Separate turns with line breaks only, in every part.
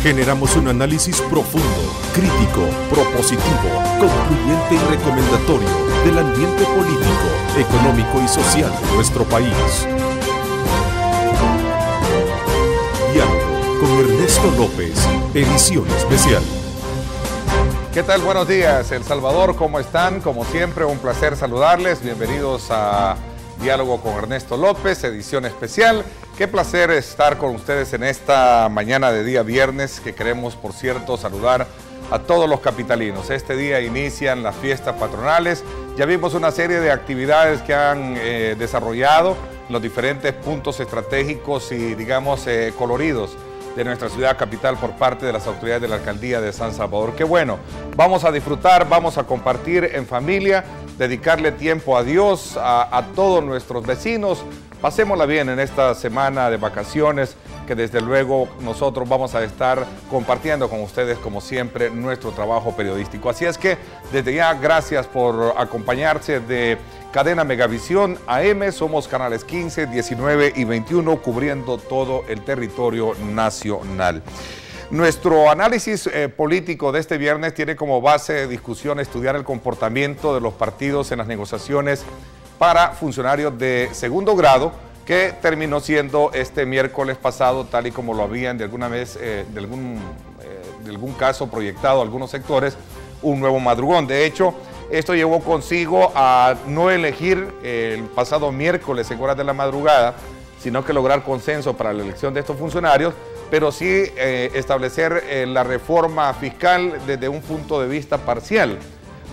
Generamos un análisis profundo, crítico, propositivo, concluyente y recomendatorio del ambiente político, económico y social de nuestro país. Diálogo con Ernesto López, edición especial.
¿Qué tal? Buenos días, El Salvador, ¿cómo están? Como siempre, un placer saludarles. Bienvenidos a Diálogo con Ernesto López, edición especial. Qué placer estar con ustedes en esta mañana de día viernes, que queremos, por cierto, saludar a todos los capitalinos. Este día inician las fiestas patronales. Ya vimos una serie de actividades que han desarrollado los diferentes puntos estratégicos y, digamos, coloridos de nuestra ciudad capital por parte de las autoridades de la Alcaldía de San Salvador. Qué bueno, vamos a disfrutar, vamos a compartir en familia, dedicarle tiempo a Dios, a todos nuestros vecinos. Pasémosla bien en esta semana de vacaciones, que desde luego nosotros vamos a estar compartiendo con ustedes, como siempre, nuestro trabajo periodístico. Así es que, desde ya, gracias por acompañarse de Cadena Megavisión AM. Somos canales 15, 19 y 21, cubriendo todo el territorio nacional. Nuestro análisis político de este viernes tiene como base de discusión estudiar el comportamiento de los partidos en las negociaciones para funcionarios de segundo grado, que terminó siendo este miércoles pasado, tal y como lo habían de alguna vez, de algún caso proyectado algunos sectores, un nuevo madrugón. De hecho, esto llevó consigo a no elegir el pasado miércoles en horas de la madrugada, sino que lograr consenso para la elección de estos funcionarios, pero sí establecer la reforma fiscal desde un punto de vista parcial.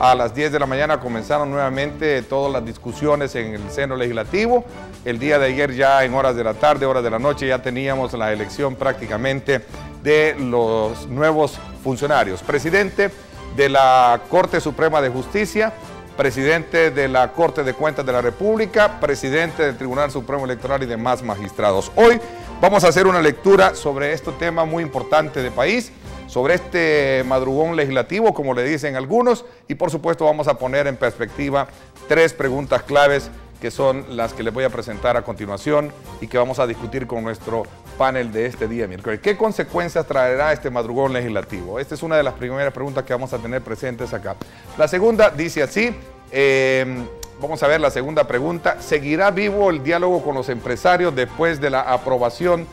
A las 10 de la mañana comenzaron nuevamente todas las discusiones en el seno legislativo. El día de ayer, ya en horas de la tarde, horas de la noche, ya teníamos la elección prácticamente de los nuevos funcionarios. Presidente de la Corte Suprema de Justicia, presidente de la Corte de Cuentas de la República, presidente del Tribunal Supremo Electoral y demás magistrados. Hoy vamos a hacer una lectura sobre este tema muy importante de país, sobre este madrugón legislativo, como le dicen algunos, y por supuesto vamos a poner en perspectiva tres preguntas claves que son las que les voy a presentar a continuación y que vamos a discutir con nuestro panel de este día miércoles. ¿Qué consecuencias traerá este madrugón legislativo? Esta es una de las primeras preguntas que vamos a tener presentes acá. La segunda dice así, vamos a ver la segunda pregunta: ¿seguirá vivo el diálogo con los empresarios después de la aprobación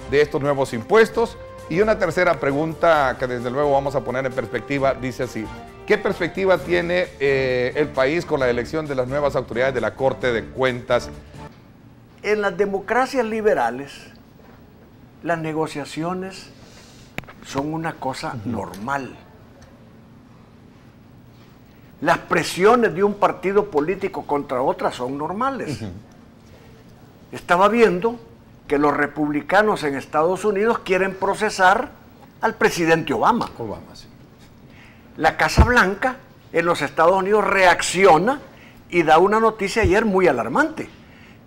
de estos nuevos impuestos? Y una tercera pregunta que desde luego vamos a poner en perspectiva, dice así: ¿qué perspectiva tiene el país con la elección de las nuevas autoridades de la Corte de Cuentas?
En las democracias liberales, las negociaciones son una cosa normal. Las presiones de un partido político contra otra son normales. Estaba viendo que los republicanos en Estados Unidos quieren procesar al presidente Obama.
Sí.
La Casa Blanca en los Estados Unidos reacciona y da una noticia ayer muy alarmante.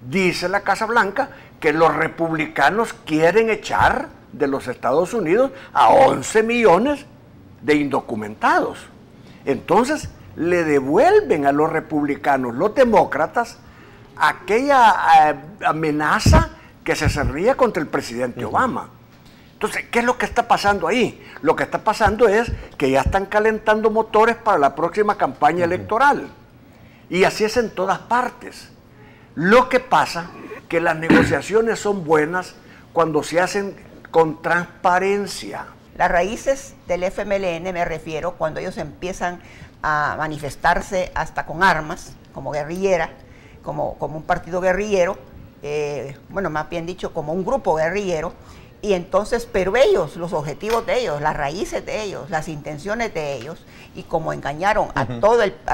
Dice la Casa Blanca que los republicanos quieren echar de los Estados Unidos a 11 millones de indocumentados. Entonces le devuelven a los republicanos, los demócratas, aquella amenaza que se cerría contra el presidente Obama. Entonces, ¿qué es lo que está pasando ahí? Lo que está pasando es que ya están calentando motores para la próxima campaña electoral. Y así es en todas partes. Lo que pasa que las negociaciones son buenas cuando se hacen con transparencia.
Las raíces del FMLN, me refiero, cuando ellos empiezan a manifestarse hasta con armas, como guerrillera, como un partido guerrillero, bueno, más bien dicho, como un grupo guerrillero, y entonces, pero ellos, los objetivos de ellos, las raíces de ellos, las intenciones de ellos, y como engañaron a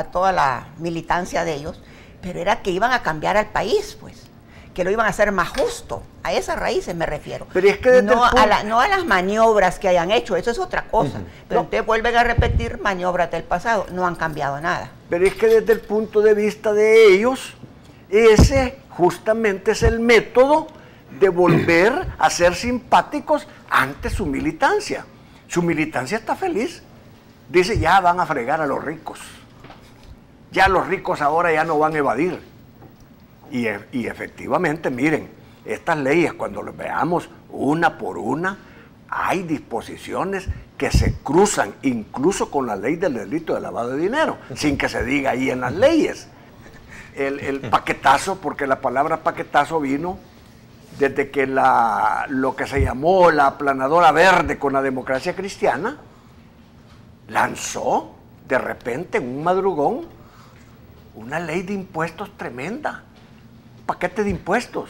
toda la militancia de ellos, pero era que iban a cambiar al país, pues, que lo iban a hacer más justo. A esas raíces me refiero.
Pero es que
no a las maniobras que hayan hecho, eso es otra cosa. Pero ustedes vuelven a repetir maniobras del pasado, no han cambiado nada.
Pero es que desde el punto de vista de ellos, ese justamente es el método de volver a ser simpáticos ante su militancia. Su militancia está feliz. Dice, ya van a fregar a los ricos. Ya los ricos ahora ya no van a evadir. Y efectivamente, miren, estas leyes cuando las veamos una por una, hay disposiciones que se cruzan incluso con la ley del delito de lavado de dinero, sin que se diga ahí en las leyes. El paquetazo, porque la palabra paquetazo vino desde que lo que se llamó la aplanadora verde con la democracia cristiana lanzó de repente en un madrugón una ley de impuestos tremenda, un paquete de impuestos.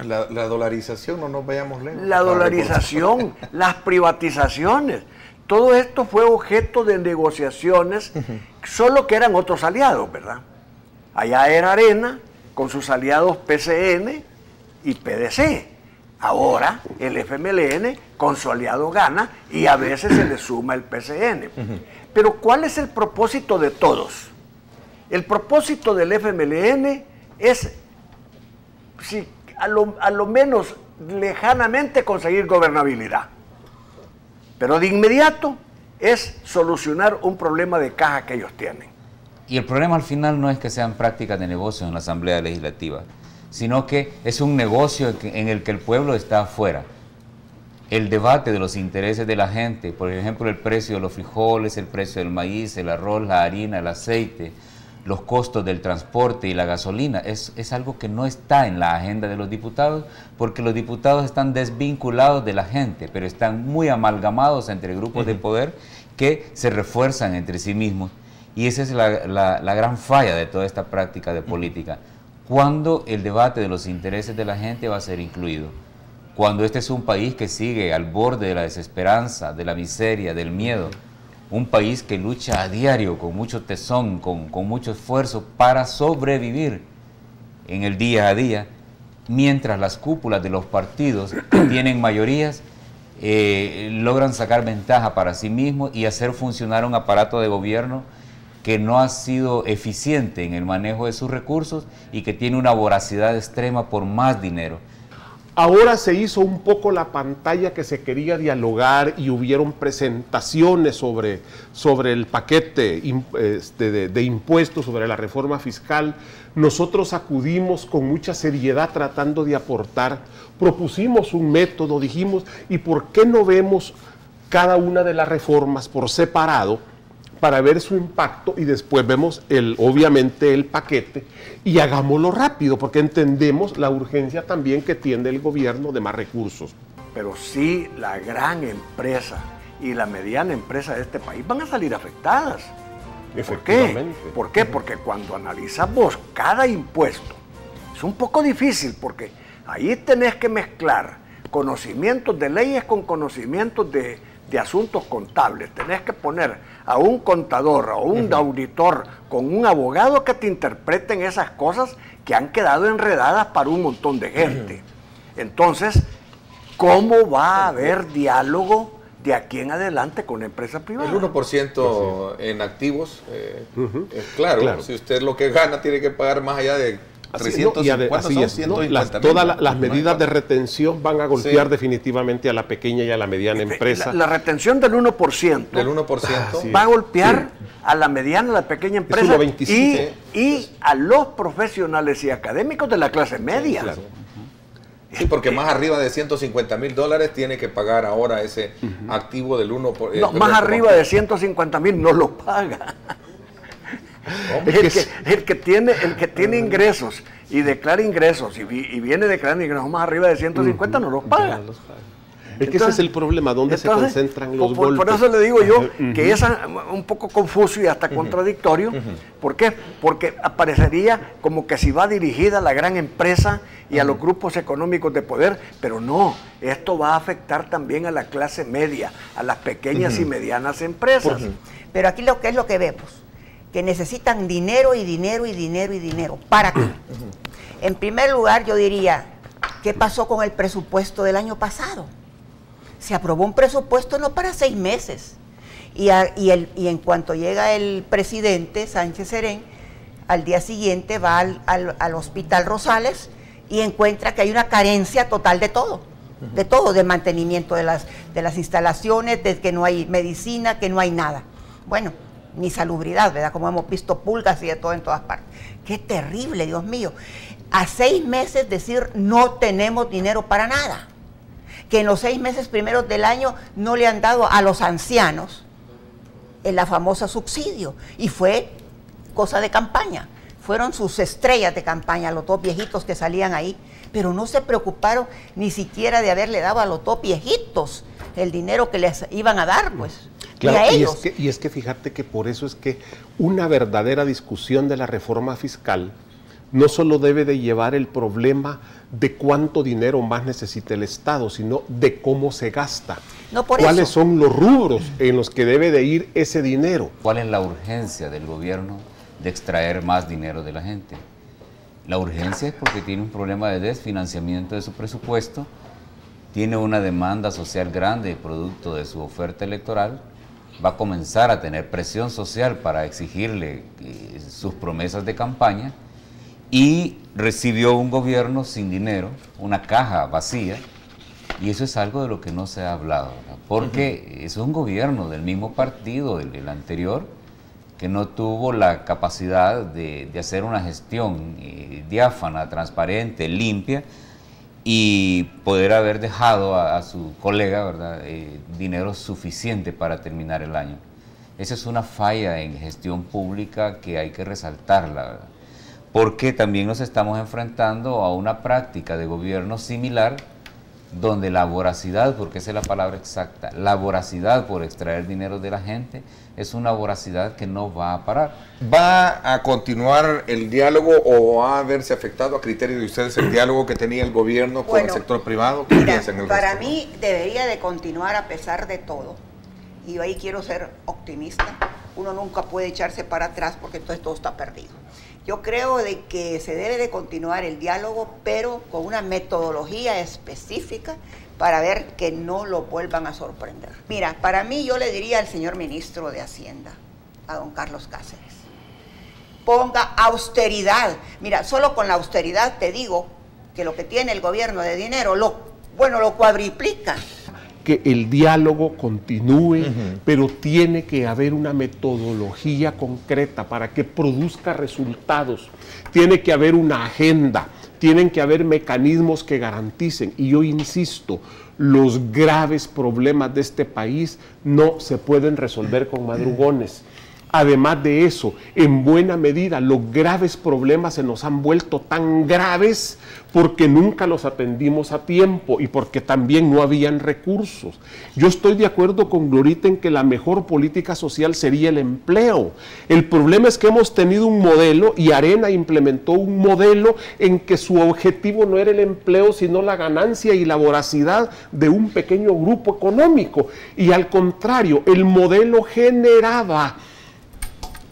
La dolarización, no nos vayamos lejos.
La dolarización, las privatizaciones, todo esto fue objeto de negociaciones, solo que eran otros aliados, ¿verdad? Allá era Arena, con sus aliados PCN y PDC. Ahora el FMLN con su aliado Gana y a veces se le suma el PCN. Pero ¿cuál es el propósito de todos? El propósito del FMLN es, si, a lo menos lejanamente, conseguir gobernabilidad. Pero de inmediato es solucionar un problema de caja que ellos tienen.
Y el problema al final no es que sean prácticas de negocio en la Asamblea Legislativa, sino que es un negocio en el que el pueblo está afuera. El debate de los intereses de la gente, por ejemplo, el precio de los frijoles, el precio del maíz, el arroz, la harina, el aceite, los costos del transporte y la gasolina, es algo que no está en la agenda de los diputados, porque los diputados están desvinculados de la gente, pero están muy amalgamados entre grupos de poder que se refuerzan entre sí mismos. Y esa es la gran falla de toda esta práctica de política. ¿Cuándo el debate de los intereses de la gente va a ser incluido? Cuando este es un país que sigue al borde de la desesperanza, de la miseria, del miedo. Un país que lucha a diario con mucho tesón, con mucho esfuerzo para sobrevivir en el día a día, mientras las cúpulas de los partidos que tienen mayorías logran sacar ventaja para sí mismos y hacer funcionar un aparato de gobierno que no ha sido eficiente en el manejo de sus recursos y que tiene una voracidad extrema por más dinero.
Ahora se hizo un poco la pantalla que se quería dialogar y hubieron presentaciones sobre el paquete de impuestos, sobre la reforma fiscal. Nosotros acudimos con mucha seriedad tratando de aportar, propusimos un método, dijimos, ¿y por qué no vemos cada una de las reformas por separado para ver su impacto y después vemos obviamente el paquete y hagámoslo rápido porque entendemos la urgencia también que tiene el gobierno de más recursos?
Pero sí, la gran empresa y la mediana empresa de este país van a salir afectadas.
Efectivamente.
¿Por qué? Porque cuando analizamos cada impuesto es un poco difícil porque ahí tenés que mezclar conocimientos de leyes con conocimientos de asuntos contables. Tenés que poner a un contador o un auditor con un abogado que te interpreten esas cosas que han quedado enredadas para un montón de gente. Entonces, ¿cómo va a haber diálogo de aquí en adelante con la empresa privada?
El 1% en activos, es claro, si usted lo que gana tiene que pagar más allá de 350,
todas las medidas de retención van a golpear definitivamente a la pequeña y a la mediana empresa.
La retención del 1%, va a golpear a la mediana y a la pequeña empresa y a los profesionales y académicos de la clase media.
Claro. Sí, porque más arriba de $150,000 tiene que pagar ahora ese activo del 1%.
No, más arriba de 150,000 no lo paga. El que tiene ingresos y declara ingresos y viene declarando ingresos más arriba de 150 no los paga.
Es que ese es el problema, donde se concentran los golpes.
Por eso le digo yo que es un poco confuso y hasta contradictorio. ¿Por qué? Porque aparecería como que si va dirigida a la gran empresa y a los grupos económicos de poder, pero no, esto va a afectar también a la clase media, a las pequeñas y medianas empresas.
Pero aquí lo que vemos, que necesitan dinero y dinero y dinero y dinero. ¿Para qué? En primer lugar, yo diría, ¿qué pasó con el presupuesto del año pasado? Se aprobó un presupuesto no para 6 meses. Y en cuanto llega el presidente Sánchez Serén, al día siguiente va al Hospital Rosales y encuentra que hay una carencia total de todo. De mantenimiento de las instalaciones, de que no hay medicina, que no hay nada. Bueno, ni salubridad, ¿verdad? Como hemos visto pulgas y de todo en todas partes. ¡Qué terrible, Dios mío! A 6 meses decir no tenemos dinero para nada. que en los 6 meses primeros del año no le han dado a los ancianos la famosa subsidio, y fue cosa de campaña, fueron sus estrellas de campaña, los 2 viejitos que salían ahí, pero no se preocuparon ni siquiera de haberle dado a los 2 viejitos el dinero que les iban a dar, pues,
claro,
y a ellos.
Y es que fíjate que por eso es que una verdadera discusión de la reforma fiscal no solo debe de llevar el problema de cuánto dinero más necesita el Estado, sino de cómo se gasta.
No, por
¿Cuáles
eso
son los rubros en los que debe de ir ese dinero?
¿Cuál es la urgencia del gobierno de extraer más dinero de la gente? La urgencia es porque tiene un problema de desfinanciamiento de su presupuesto, tiene una demanda social grande producto de su oferta electoral, va a comenzar a tener presión social para exigirle sus promesas de campaña, y recibió un gobierno sin dinero, una caja vacía, y eso es algo de lo que no se ha hablado, ¿verdad? Porque es un gobierno del mismo partido, el anterior, que no tuvo la capacidad de hacer una gestión diáfana, transparente, limpia, y poder haber dejado a su colega, ¿verdad?, dinero suficiente para terminar el año. Esa es una falla en gestión pública que hay que resaltarla, ¿verdad? Porque también nos estamos enfrentando a una práctica de gobierno similar, donde la voracidad, porque esa es la palabra exacta, la voracidad por extraer dinero de la gente, es una voracidad que no va a parar.
¿Va a continuar el diálogo o va a verse afectado a criterio de ustedes el diálogo que tenía el gobierno con el sector privado? ¿Qué piensan el
para
resto?
mí debería de continuar a pesar de todo, y ahí quiero ser optimista. Uno nunca puede echarse para atrás porque entonces todo está perdido. Yo creo de que se debe de continuar el diálogo, pero con una metodología específica para ver que no lo vuelvan a sorprender. Mira, para mí yo le diría al señor ministro de Hacienda, a don Carlos Cáceres, ponga austeridad. Mira, solo con la austeridad te digo que lo que tiene el gobierno de dinero, lo cuadriplica.
Que el diálogo continúe, pero tiene que haber una metodología concreta para que produzca resultados. Tiene que haber una agenda, tienen que haber mecanismos que garanticen. Y yo insisto, los graves problemas de este país no se pueden resolver con madrugones. Además de eso, en buena medida, los graves problemas se nos han vuelto tan graves porque nunca los atendimos a tiempo y porque también no habían recursos. Yo estoy de acuerdo con Glorita en que la mejor política social sería el empleo. El problema es que hemos tenido un modelo y Arena implementó un modelo en que su objetivo no era el empleo, sino la ganancia y la voracidad de un pequeño grupo económico. Y al contrario, el modelo generaba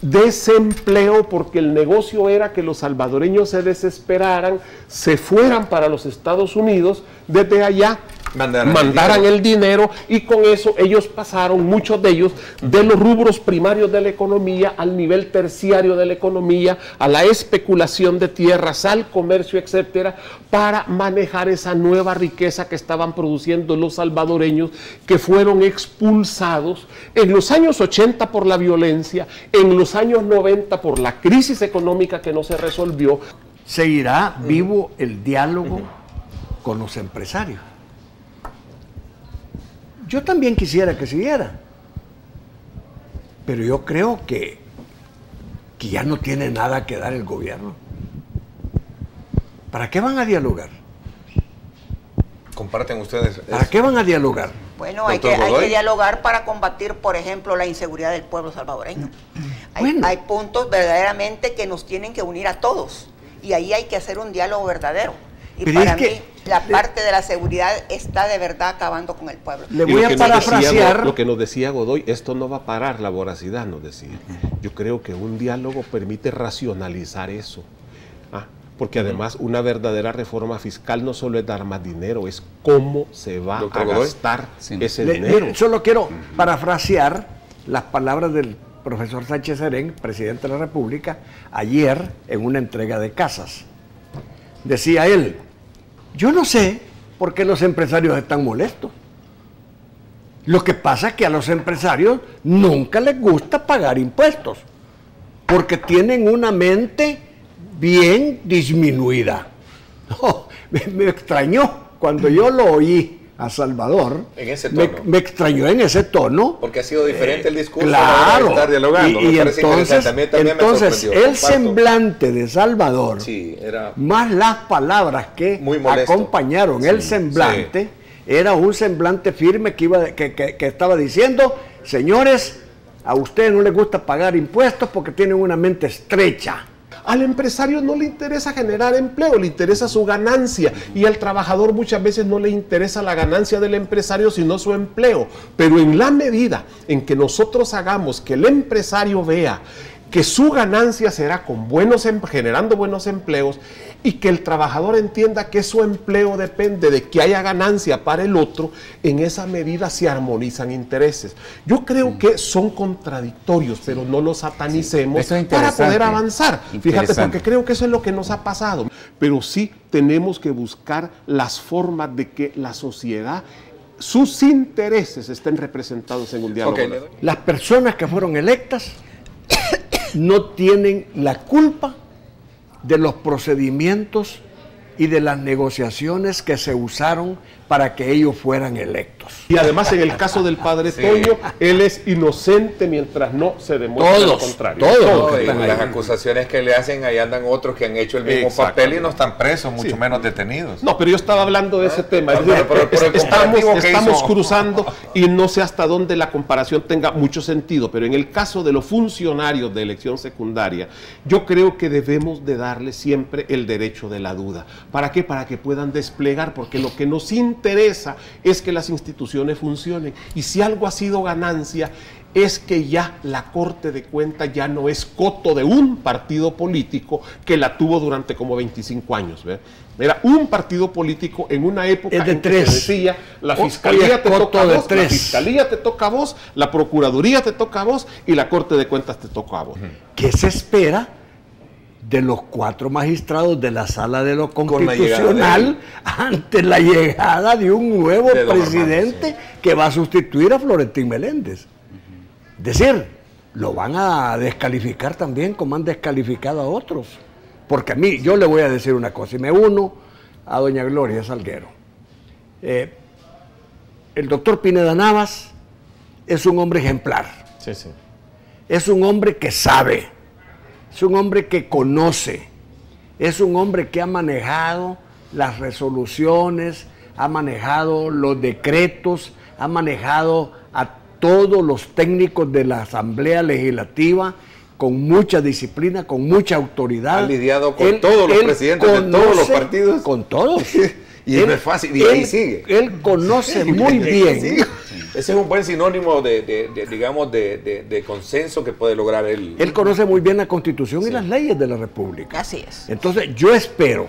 desempleo porque el negocio era que los salvadoreños se desesperaran, se fueran para los Estados Unidos, desde allá mandaran el dinero y con eso ellos pasaron, muchos de ellos, de los rubros primarios de la economía al nivel terciario de la economía, a la especulación de tierras, al comercio, etcétera, para manejar esa nueva riqueza que estaban produciendo los salvadoreños, que fueron expulsados en los años 80 por la violencia, en los años 90 por la crisis económica que no se resolvió.
Seguirá vivo el diálogo con los empresarios. Yo también quisiera que siguiera, pero yo creo que ya no tiene nada que dar el gobierno. ¿Para qué van a dialogar?
¿Comparten ustedes eso?
¿Para qué van a dialogar?
Bueno, hay que dialogar para combatir, por ejemplo, la inseguridad del pueblo salvadoreño. Hay puntos verdaderamente que nos tienen que unir a todos, y ahí hay que hacer un diálogo verdadero. Y pero para mí, la parte de la seguridad está de verdad acabando con el pueblo.
Le voy a parafrasear
lo que nos decía Godoy, esto no va a parar la voracidad, nos decía. Yo creo que un diálogo permite racionalizar eso. Porque además una verdadera reforma fiscal no solo es dar más dinero, es cómo se va a gastar ese dinero.
Solo quiero parafrasear las palabras del profesor Sánchez Serén, presidente de la República, ayer en una entrega de casas. Decía él, yo no sé por qué los empresarios están molestos. Lo que pasa es que a los empresarios nunca les gusta pagar impuestos, porque tienen una mente bien disminuida. No, me extrañó cuando yo lo oí a Salvador,
En ese tono.
me extrañó en ese tono.
Porque ha sido diferente el discurso
claro,
a la hora de estar dialogando.
y
Me parece
entonces,
interesante. A mí también me
entonces
sorprendió.
el
Comparto.
semblante de Salvador,
Sí, era
más las palabras que
muy molesto.
acompañaron el semblante, era un semblante firme que estaba diciendo, señores, a ustedes no les gusta pagar impuestos porque tienen una mente estrecha.
Al empresario no le interesa generar empleo, le interesa su ganancia, y al trabajador muchas veces no le interesa la ganancia del empresario sino su empleo. Pero en la medida en que nosotros hagamos que el empresario vea que su ganancia será con generando buenos empleos, y que el trabajador entienda que su empleo depende de que haya ganancia para el otro, en esa medida se armonizan intereses. Yo creo que son contradictorios, pero no los satanicemos para poder avanzar. Fíjate, porque creo que eso es lo que nos ha pasado. Pero sí tenemos que buscar las formas de que la sociedad, sus intereses estén representados en un diálogo.
Las personas que fueron electas no tienen la culpa de los procedimientos y de las negociaciones que se usaron para que ellos fueran electos.
Y además, en el caso del padre Toño, él es inocente mientras no se demuestre lo contrario.
Todos. Las acusaciones que le hacen, ahí andan otros que han hecho el mismo papel y no están presos, mucho menos detenidos.
No, pero yo estaba hablando de ese tema. Estamos cruzando, y no sé hasta dónde la comparación tenga mucho sentido, pero en el caso de los funcionarios de elección secundaria, yo creo que debemos de darle siempre el derecho de la duda. ¿Para qué? Para que puedan desplegar, porque lo que nos interesa es que las instituciones funcionen, y si algo ha sido ganancia es que ya la Corte de Cuentas ya no es coto de un partido político que la tuvo durante como 25 años. ¿Ve? Era un partido político en una época en que se decía, la Fiscalía te toca a vos, la Fiscalía te toca a vos, la Procuraduría te toca a vos y la Corte de Cuentas te toca a vos.
¿Qué se espera de los 4 magistrados de la Sala de lo Constitucional ante la llegada de un nuevo presidente que va a sustituir a Florentín Meléndez? Es decir, lo van a descalificar también como han descalificado a otros. Porque a mí, yo le voy a decir una cosa, y me uno a doña Gloria Salguero. El doctor Pineda Navas es un hombre ejemplar.
Sí, sí.
Es un hombre que sabe, es un hombre que conoce, es un hombre que ha manejado las resoluciones, ha manejado los decretos, ha manejado a todos los técnicos de la Asamblea Legislativa con mucha disciplina, con mucha autoridad.
Ha lidiado con todos los presidentes de todos los partidos.
Con todos.
Y no es fácil, y ahí sigue.
Él conoce muy bien.
Ese es un buen sinónimo de consenso que puede lograr él.
Él conoce muy bien la Constitución y las leyes de la República.
Así es.
Entonces, yo espero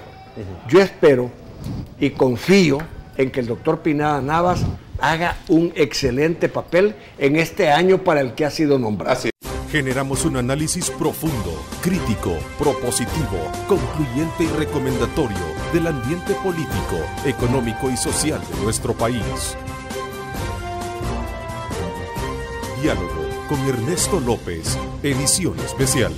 y confío en que el doctor Pineda Navas haga un excelente papel en este año para el que ha sido nombrado.
Así es.
Generamos un análisis profundo, crítico, propositivo, concluyente y recomendatorio del ambiente político, económico y social de nuestro país. Diálogo con Ernesto López, edición especial.